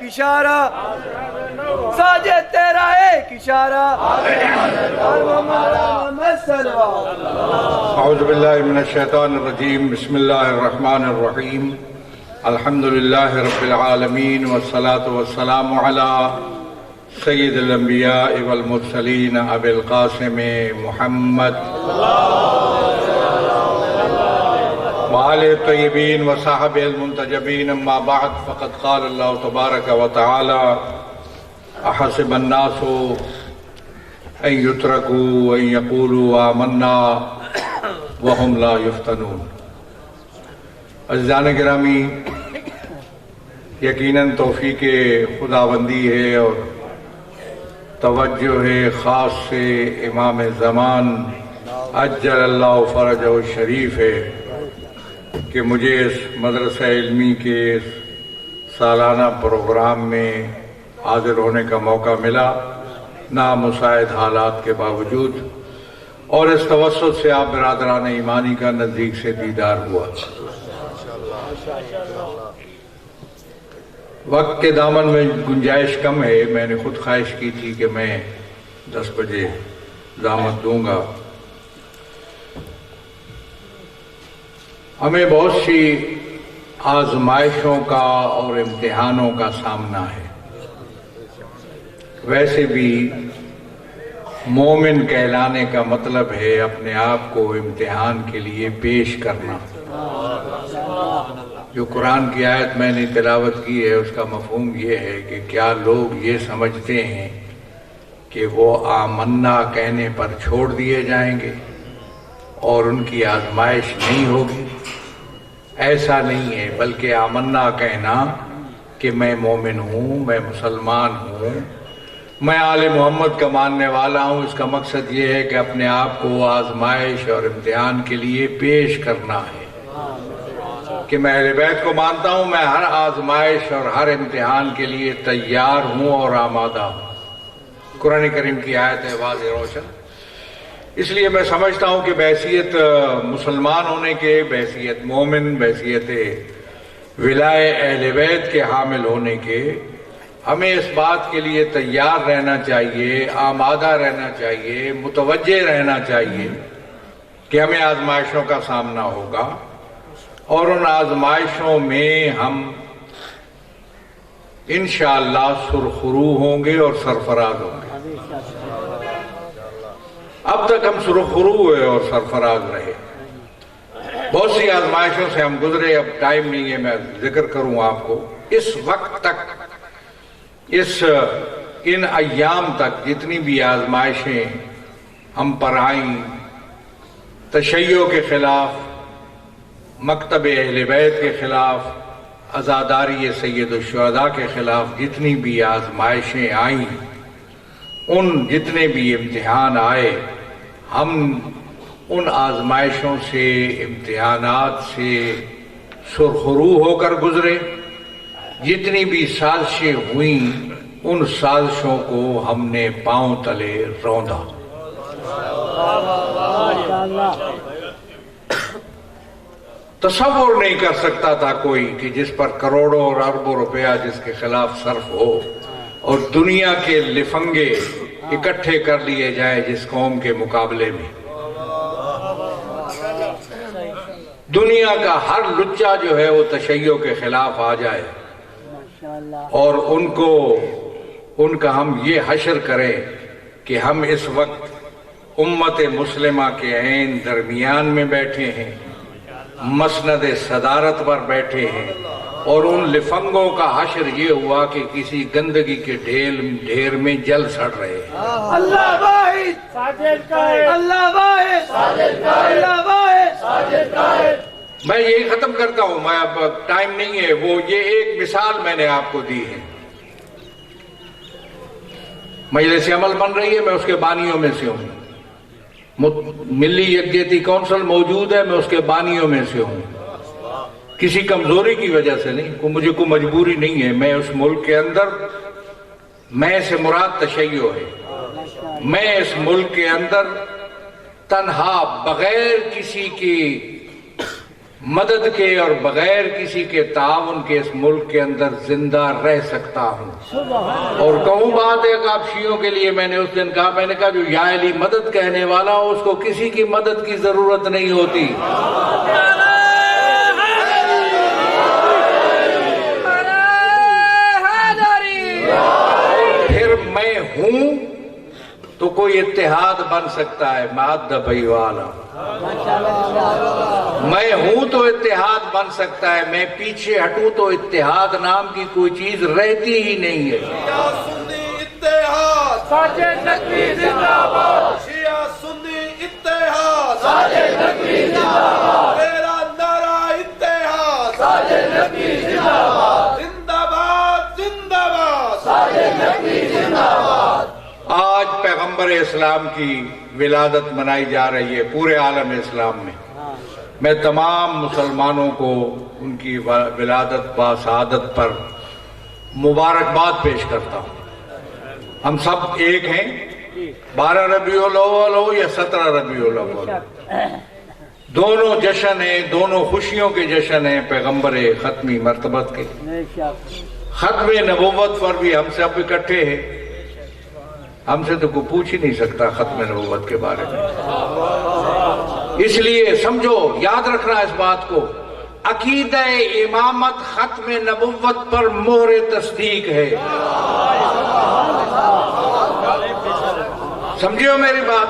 اشارہ ساجد تیرا ایک اشارہ اعوذ باللہ من الشیطان الرجیم بسم اللہ الرحمن الرحیم الحمد للہ رب العالمین والصلاة والسلام علی سید الانبیاء والمرسلین ابی القاسم محمد وآل الطیبین وصحب المنتجبین اما بعد فقد قال اللہ تبارک وتعالی احسب الناس ان یترکوا ان یقولوا آمنا وهم لا یفتنون۔ عزیزان گرامی، یقیناً توفیق خداوندی ہے اور توجہ ہے خاص سے امام زمان عجل اللہ فرجہ الشریف ہے کہ مجھے اس مدرسہ علمی کے سالانہ پروگرام میں حاضر ہونے کا موقع ملا نامساعد حالات کے باوجود، اور اس توسط سے آپ برادران ایمانی کا نزدیک سے دیدار ہوا۔ وقت کے دامن میں گنجائش کم ہے، میں نے خود خواہش کی تھی کہ میں 10 بجے دعوت دوں گا۔ ہمیں بہت سی آزمائشوں کا اور امتحانوں کا سامنا ہے۔ ویسے بھی مومن کہلانے کا مطلب ہے اپنے آپ کو امتحان کے لیے پیش کرنا۔ جو قرآن کی آیت میں نے تلاوت کی ہے اس کا مفہوم یہ ہے کہ کیا لوگ یہ سمجھتے ہیں کہ وہ آمنا کہنے پر چھوڑ دیے جائیں گے اور ان کی آزمائش نہیں ہوگی؟ ایسا نہیں ہے، بلکہ آمنا کہنا کہ میں مومن ہوں، میں مسلمان ہوں، میں آل محمد کا ماننے والا ہوں، اس کا مقصد یہ ہے کہ اپنے آپ کو آزمائش اور امتحان کے لیے پیش کرنا ہے کہ میں اہل بیت کو مانتا ہوں، میں ہر آزمائش اور ہر امتحان کے لیے تیار ہوں اور آمادہ ہوں۔ قرآن کریم کی آیت ہے واضح روشن۔ اس لیے میں سمجھتا ہوں کہ بحیثیت مسلمان ہونے کے، بحیثیت مومن، بحیثیت ولائے اہل بیت کے حامل ہونے کے، ہمیں اس بات کے لیے تیار رہنا چاہیے، آمادہ رہنا چاہیے، متوجہ رہنا چاہیے کہ ہمیں آزمائشوں کا سامنا ہوگا، اور ان آزمائشوں میں ہم انشاءاللہ سرخرو ہوں گے اور سرفراز ہوں گے۔ اب تک ہم سرخرو ہوئے اور سرفراز رہے، بہت سی آزمائشوں سے ہم گزرے، اب ٹائم نہیں ہے میں ذکر کروں آپ کو۔ اس وقت تک، ان ایام تک جتنی بھی آزمائشیں ہم پر آئیں، تشیع کے خلاف، مکتب اہل بیت کے خلاف، عزاداری سید الشہداء کے خلاف جتنی بھی آزمائشیں آئیں، ان جتنے بھی امتحان آئے، ہم ان آزمائشوں سے، امتحانات سے سرخرو ہو کر گزرے۔ جتنی بھی سازشیں ہوئیں، ان سازشوں کو ہم نے پاؤں تلے روندا۔ تصور نہیں کر سکتا تھا کوئی کہ جس پر کروڑوں اور اربوں روپیہ جس کے خلاف صرف ہو اور دنیا کے لفنگے اکٹھے کر لیے جائے جس قوم کے مقابلے میں، دنیا کا ہر لچا جو ہے وہ تشیع کے خلاف آ جائے اور ان کا ہم یہ حشر کریں کہ ہم اس وقت امت مسلمہ کے عین درمیان میں بیٹھے ہیں، مسند صدارت پر بیٹھے ہیں، اور ان لفنگوں کا حشر یہ ہوا کہ کسی گندگی کے ڈھیر میں جل سڑ رہے ہیں۔ اللہ واحد ساجد قائد، اللہ واحد ساجد قائد، اللہ واحد ساجد قائد۔ میں یہی ختم کرتا ہوں، میں اب ٹائم نہیں ہے، وہ یہ ایک مثال میں نے آپ کو دی ہے۔ مجلس عمل بن رہی ہے، میں اس کے بانیوں میں سے ہوں۔ ملی یکجہتی کونسل موجود ہے، میں اس کے بانیوں میں سے ہوں۔ کسی کمزوری کی وجہ سے نہیں، مجھے کوئی مجبوری نہیں ہے، میں اس ملک کے اندر، میں سے مراد تشیع ہے، میں اس ملک کے اندر تنہا بغیر کسی کی مدد کے اور بغیر کسی کے تعاون کے اس ملک کے اندر زندہ رہ سکتا ہوں۔ اور کہوں بات ایک آپ شیعوں کے لیے، میں نے اس دن کہا، میں نے کہا جو یا علی مدد کہنے والا ہو اس کو کسی کی مدد کی ضرورت نہیں ہوتی۔ پھر میں ہوں تو کوئی اتحاد بن سکتا ہے، معد بھائی والا، میں ہوں تو اتحاد بن سکتا ہے، میں پیچھے ہٹوں تو اتحاد نام کی کوئی چیز رہتی ہی نہیں ہے۔ شیعہ سنی اتحاد، ساجد نقوی زندہ باد، شیعہ سنی اتحاد، ساجد نقوی زندہ باد، میرا نعرہ اتحاد، ساجد نقوی زندہ باد، زندہ باد زندہ باد، ساجد نقوی زندہ باد۔ آج پیغمبر اسلام کی ولادت منائی جا رہی ہے پورے عالم اسلام میں۔ میں تمام مسلمانوں کو ان کی ولادت با سعادت پر مبارکباد پیش کرتا ہوں۔ ہم سب ایک ہیں، 12 ربیع الاول ہو یا 17 ربیع الاول، دونوں جشن ہیں، دونوں خوشیوں کے جشن ہیں پیغمبر ختمی مرتبت کے۔ ختم نبوت پر بھی ہم سب اکٹھے ہیں، ہم سے تو کوئی پوچھ ہی نہیں سکتا ختم نبوت کے بارے میں۔ اس لیے سمجھو، یاد رکھنا اس بات کو، عقیدہ امامت ختم نبوت پر مہر تصدیق ہے۔ سمجھو میری بات،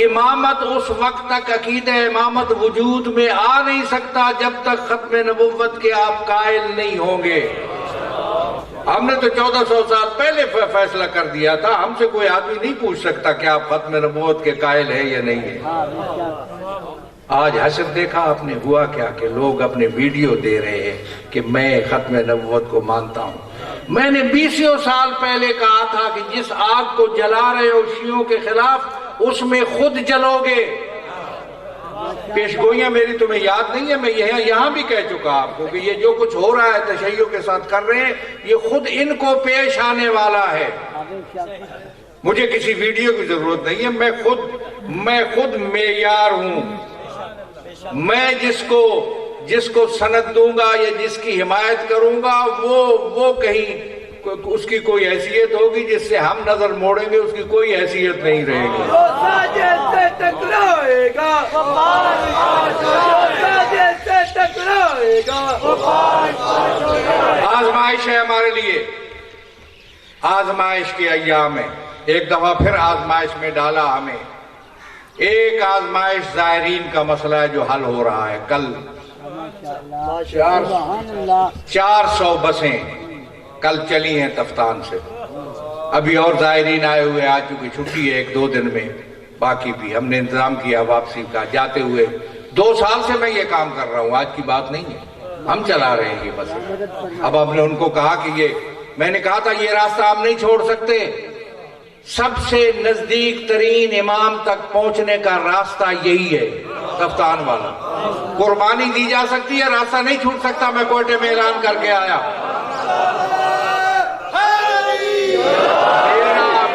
امامت اس وقت تک، عقیدہ امامت وجود میں آ نہیں سکتا جب تک ختم نبوت کے آپ قائل نہیں ہوں گے۔ ہم نے تو 1400 سال پہلے فیصلہ کر دیا تھا، ہم سے کوئی آدمی نہیں پوچھ سکتا کہ آپ ختم نبوت کے قائل ہیں یا نہیں ہیں۔ آج حشر دیکھا آپ نے، ہوا کیا کہ لوگ اپنے ویڈیو دے رہے ہیں کہ میں ختم نبوت کو مانتا ہوں۔ میں نے 20 سال پہلے کہا تھا کہ جس آگ کو جلا رہے ہو شیعوں کے خلاف، اس میں خود جلو گے۔ پیشگوئیاں میری تمہیں یاد نہیں ہے، میں یہاں بھی کہہ چکا آپ کو کہ یہ جو کچھ ہو رہا ہے تشیع کے ساتھ کر رہے ہیں، یہ خود ان کو پیش آنے والا ہے۔ مجھے کسی ویڈیو کی ضرورت نہیں ہے، میں خود معیار ہوں۔ میں جس کو سند دوں گا یا جس کی حمایت کروں گا، وہ کہیں اس کی کوئی حیثیت ہوگی، جس سے ہم نظر موڑیں گے اس کی کوئی حیثیت نہیں رہے گی۔ جو ساجد سے ٹکرائے گا، ساجد سے ٹکرائے گا۔ آزمائش ہے ہمارے لیے، آزمائش کے ایام میں ایک دفعہ پھر آزمائش میں ڈالا ہمیں۔ ایک آزمائش زائرین کا مسئلہ ہے جو حل ہو رہا ہے۔ کل 400 بسیں کل چلی ہیں تفتان سے، ابھی اور زائرین آئے ہوئے، آج چونکہ چھٹی ہے 1-2 دن میں، باقی بھی ہم نے انتظام کیا واپسی کا جاتے ہوئے۔ 2 سال سے میں یہ کام کر رہا ہوں، آج کی بات نہیں ہے، ہم چلا رہے ہیں یہ بسیں۔ اب ہم نے ان کو کہا کہ میں نے کہا تھا یہ راستہ ہم نہیں چھوڑ سکتے، سب سے نزدیک ترین امام تک پہنچنے کا راستہ یہی ہے، تفتان والا۔ قربانی دی جا سکتی ہے، راستہ نہیں چھوٹ سکتا۔ میں کوئٹے میں اعلان کر کے آیا،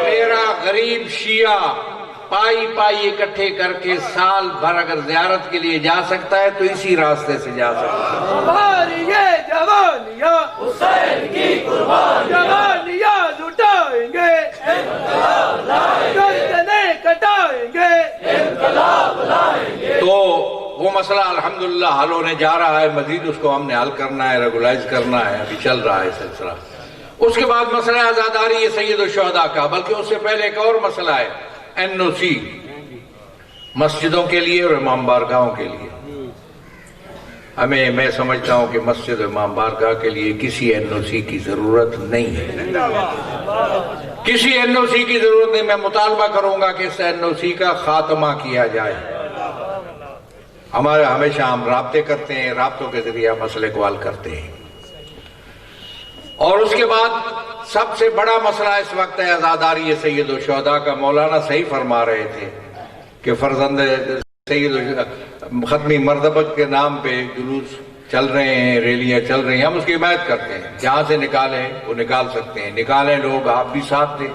میرا غریب شیعہ پائی اکٹھے کر کے سال بھر اگر زیارت کے لیے جا سکتا ہے تو اسی راستے سے جا سکتا ہے۔ ہماری یہ جوانیاں حسین کی قربانی، جوانیاں لٹائیں گے، گردنیں کٹائیں گے، انقلاب لائیں گے۔ تو وہ مسئلہ الحمدللہ حل ہونے جا رہا ہے، مزید اس کو ہم نے حل کرنا ہے، ریگولائز کرنا ہے، ابھی چل رہا ہے سلسلہ۔ اس کے بعد مسئلہ عزاداری ہے سید الشہداء کا، بلکہ اس سے پہلے ایک اور مسئلہ ہے، NOC مسجدوں کے لیے اور امام بارگاہوں کے لیے۔ میں سمجھتا ہوں کہ مسجد امام بارگاہ کے لیے کسی NOC کی ضرورت نہیں ہے، کسی NOC کی ضرورت نہیں۔ میں مطالبہ کروں گا کہ اس NOC کا خاتمہ کیا جائے۔ ہمیشہ ہم رابطے کرتے ہیں، رابطوں کے ذریعہ مسئلے کو حل کرتے ہیں۔ اور اس کے بعد سب سے بڑا مسئلہ اس وقت ہے عزاداری سید الشہداء کا۔ مولانا صحیح فرما رہے تھے کہ فرزند سید ختمی مرتبت کے نام پہ جلوس چل رہے ہیں، ریلیاں چل رہی ہیں، ہم اس کی حمایت کرتے ہیں، جہاں سے نکالیں وہ نکال سکتے ہیں، نکالیں لوگ، آپ بھی ساتھ دیں،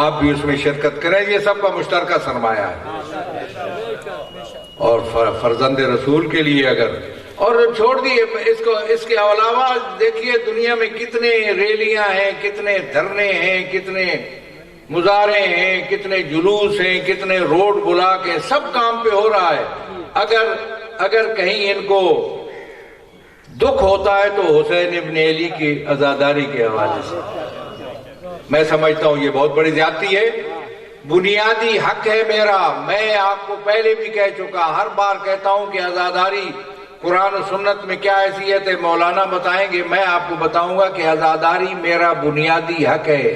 آپ بھی اس میں شرکت کریں، یہ سب کا مشترکہ سرمایہ ہے۔ اور فرزند رسول کے لیے اگر اور چھوڑ دیے اس کے علاوہ دیکھیے دنیا میں کتنے ریلیاں ہیں، کتنے دھرنے ہیں، کتنے مظاہرے ہیں، کتنے جلوس ہیں، کتنے روڈ بلاک ہیں، سب کام پہ ہو رہا ہے۔ اگر کہیں ان کو دکھ ہوتا ہے تو حسین ابن علی کی عزاداری کے حوالے سے۔ میں سمجھتا ہوں یہ بہت بڑی زیادتی ہے، بنیادی حق ہے میرا۔ میں آپ کو پہلے بھی کہہ چکا، ہر بار کہتا ہوں کہ عزاداری قرآن و سنت میں کیا حیثیت ہے مولانا بتائیں گے، میں آپ کو بتاؤں گا کہ عزاداری میرا بنیادی حق ہے،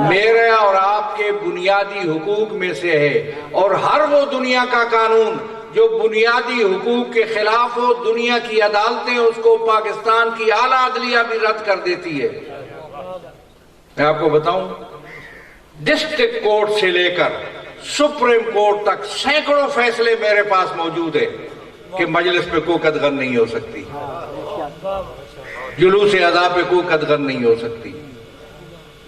میرے اور آپ کے بنیادی حقوق میں سے ہے۔ اور ہر وہ دنیا کا قانون جو بنیادی حقوق کے خلاف ہو، دنیا کی عدالتیں اس کو پاکستان کی اعلیٰ عدلیہ بھی رد کر دیتی ہے۔ میں آپ کو بتاؤں، ڈسٹرکٹ کورٹ سے لے کر سپریم کورٹ تک سینکڑوں فیصلے میرے پاس موجود ہیں کہ مجلس پہ کوئی قدغن نہیں ہو سکتی، جلوس اذا پہ کوئی قدغن نہیں ہو سکتی۔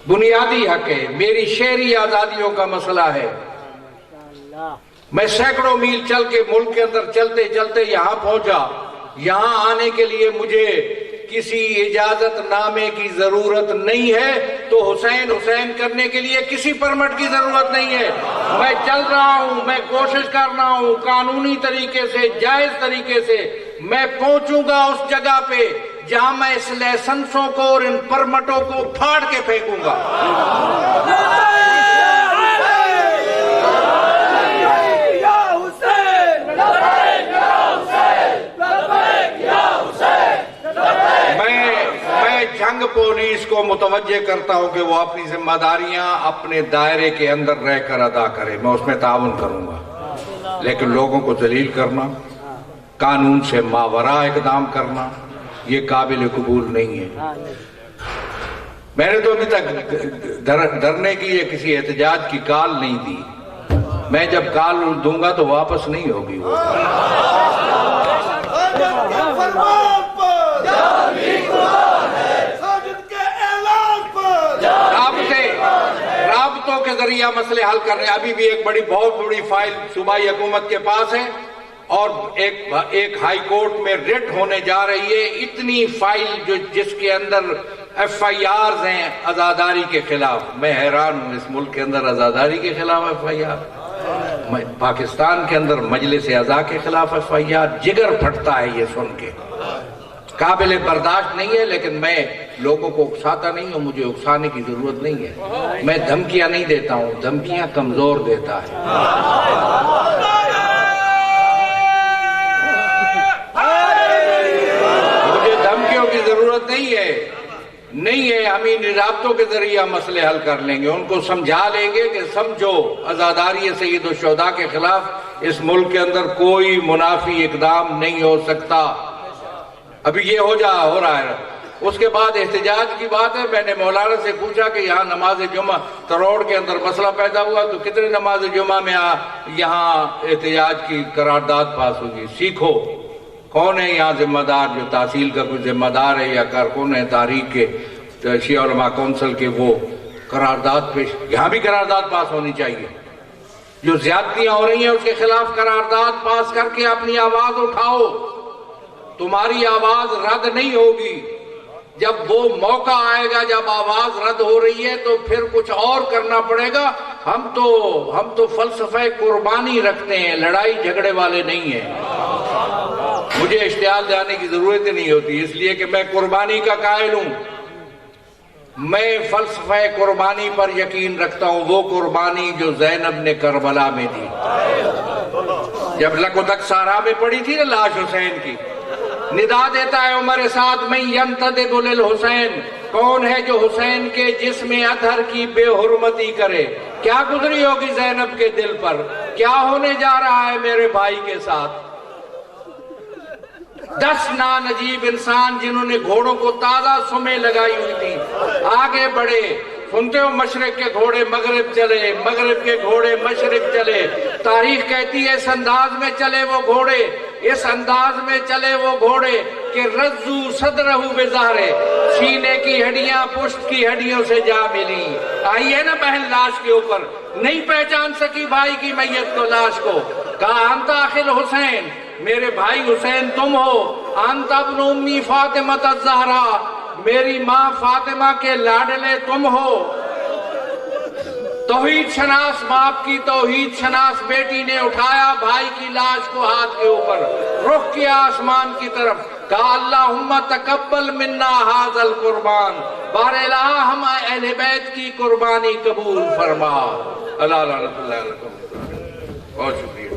بنیادی حق ہے، میری شہری آزادیوں کا مسئلہ ہے۔ میں سینکڑوں میل چل کے ملک کے اندر چلتے چلتے یہاں پہنچا، یہاں آنے کے لیے مجھے کسی اجازت نامے کی ضرورت نہیں ہے، تو حسین حسین کرنے کے لیے کسی پرمٹ کی ضرورت نہیں ہے۔ میں چل رہا ہوں، میں کوشش کر رہا ہوں قانونی طریقے سے، جائز طریقے سے میں پہنچوں گا اس جگہ پہ جہاں میں اس لائسنسوں کو اور ان پرمٹوں کو پھاڑ کے پھینکوں گا۔ جنگ پولیس کو متوجہ کرتا ہوں کہ وہ اپنی ذمہ داریاں اپنے دائرے کے اندر رہ کر ادا کرے، میں اس میں تعاون کروں گا، لیکن لوگوں کو ذلیل کرنا، قانون سے ماوراء اقدام کرنا، یہ قابل قبول نہیں ہے۔ میں نے تو ابھی تک دھرنے کی یا کسی احتجاج کی کال نہیں دی، میں جب کال دوں گا تو واپس نہیں ہوگی وہ۔ رابطوں کے ذریعہ مسئلے حل کر رہے ہیں۔ ابھی بھی ایک بہت بڑی فائل صوبائی حکومت کے پاس ہے اور ایک ہائی کورٹ میں ریٹ ہونے جا رہی ہے، اتنی فائل جس کے اندر ایف آئی آرز ہیں عزاداری کے خلاف۔ میں حیران ہوں، اس ملک کے اندر عزاداری کے خلاف ایف آئی آر، پاکستان کے اندر مجلس اعضاء کے خلاف ایف آئی آر، جگر پھٹتا ہے یہ سن کے، قابل برداشت نہیں ہے۔ لیکن میں لوگوں کو اکساتا نہیں ہوں، مجھے اکسانے کی ضرورت نہیں ہے، میں دھمکیاں نہیں دیتا ہوں، دھمکیاں کمزور دیتا ہے۔ مجھے دھمکیوں کی ضرورت نہیں ہے، ہم ان رابطوں کے ذریعہ مسئلے حل کر لیں گے، ان کو سمجھا لیں گے کہ سمجھو عزاداری سید الشہداء کے خلاف اس ملک کے اندر کوئی منافی اقدام نہیں ہو سکتا۔ ابھی یہ ہو رہا ہے۔ اس کے بعد احتجاج کی بات ہے، میں نے مولانا سے پوچھا کہ یہاں نماز جمعہ تروڑ کے اندر مسئلہ پیدا ہوا تو کتنے نماز جمعہ میں یہاں احتجاج کی قرارداد پاس ہوگی؟ سیکھو کون ہے یہاں ذمہ دار، جو تحصیل کا کوئی ذمہ دار ہے یا کارکن ہے تحریک کے شیعہ علماء کونسل کے، وہ قرارداد پیش، یہاں بھی قرارداد پاس ہونی چاہیے۔ جو زیادتیاں ہو رہی ہیں اس کے خلاف قرارداد پاس کر کے اپنی آواز اٹھاؤ، تمہاری آواز رد نہیں ہوگی۔ جب وہ موقع آئے گا جب آواز رد ہو رہی ہے تو پھر کچھ اور کرنا پڑے گا۔ ہم تو فلسفہ قربانی رکھتے ہیں، لڑائی جھگڑے والے نہیں ہیں۔ مجھے اشتعال جانے کی ضرورت ہی نہیں ہوتی، اس لیے کہ میں قربانی کا قائل ہوں۔ میں فلسفہ قربانی پر یقین رکھتا ہوں، وہ قربانی جو زینب نے کربلا میں دی، جب لکودک صحرا میں پڑی تھی نا لاش حسین کی، ندا دیتا ہے عمر سعد میں ینتدب للحسین، کون ہے جو حسین کے جسم اطہر کی بے حرمتی کرے؟ کیا گزری ہوگی زینب کے دل پر، کیا ہونے جا رہا ہے میرے بھائی کے ساتھ؟ 10 نانجیب انسان جنہوں نے گھوڑوں کو تازہ سمیں لگائی ہوئی تھی آگے بڑھے، سنتے ہو مشرق کے گھوڑے مغرب چلے، مغرب کے گھوڑے مشرق چلے، تاریخ کہتی ہے اس انداز میں چلے وہ گھوڑے، اس انداز میں چلے وہ گھوڑے کہ رزو صدرہ بظہرے، سینے کی ہڈیاں پشت کی ہڈیوں سے جا ملی۔ آئی ہے نا بہن لاش کے اوپر، نہیں پہچان سکی بھائی کی میت کو، لاش کو، کہا انت اخل حسین، میرے بھائی حسین تم ہو، انت ابن امی فاطمہ الزہرا، میری ماں فاطمہ کے لاڈلے تم ہو۔ توحید شناس باپ کی توحید شناس بیٹی نے اٹھایا بھائی کی لاش کو ہاتھ کے اوپر، رخ کیا آسمان کی طرف، کہا اللہم تقبل منا ھذا القربان، بار الہ ہم اہل بیت کی قربانی قبول فرما۔ اللہ لعنت اللہ علیکم۔ بہت شکریہ۔